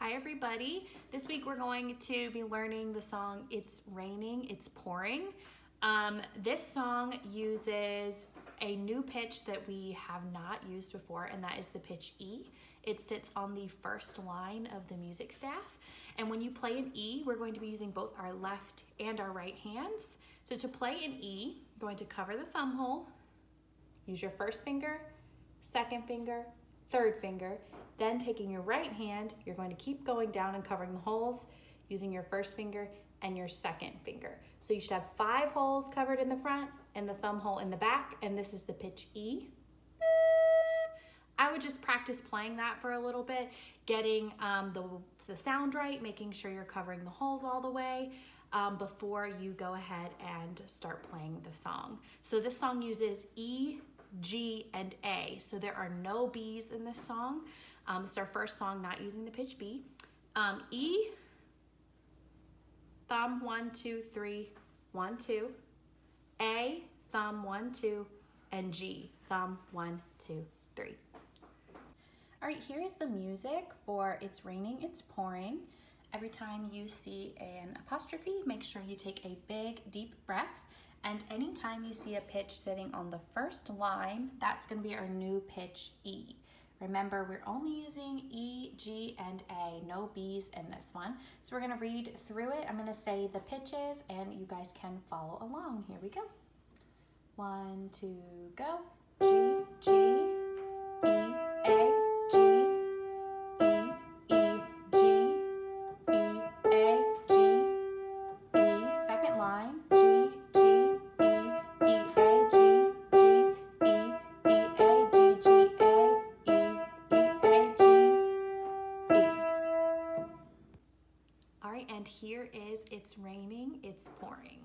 Hi everybody. This week we're going to be learning the song It's Raining, It's Pouring. This song uses a new pitch that we have not used before, and that is the pitch E. It sits on the first line of the music staff. And when you play an E, we're going to be using both our left and our right hands. So to play an E, you're going to cover the thumb hole, use your first finger, second finger, third finger, then taking your right hand, you're going to keep going down and covering the holes using your first finger and your second finger. So you should have 5 holes covered in the front and the thumb hole in the back, and this is the pitch E. I would just practice playing that for a little bit, getting the sound right, making sure you're covering the holes all the way before you go ahead and start playing the song. So this song uses E, G, and A. So there are no B's in this song. It's our first song not using the pitch B. E, thumb 1, 2, 3, 1, 2. A, thumb 1, 2, and G, thumb 1, 2, 3. All right, here is the music for It's Raining, It's Pouring. Every time you see an apostrophe, make sure you take a big, deep breath. And anytime you see a pitch sitting on the first line, that's going to be our new pitch E. Remember, we're only using E, G, and A, no B's in this one. So we're going to read through it. I'm going to say the pitches, and you guys can follow along. Here we go. 1, 2, go. G, G, E, A, G, E, E, G, E, A, G, E. Second line, G, G, E, E, A, G, G, E, E, A, G, G, A, E, E, A, G, E. All right, and here is It's Raining, It's Pouring.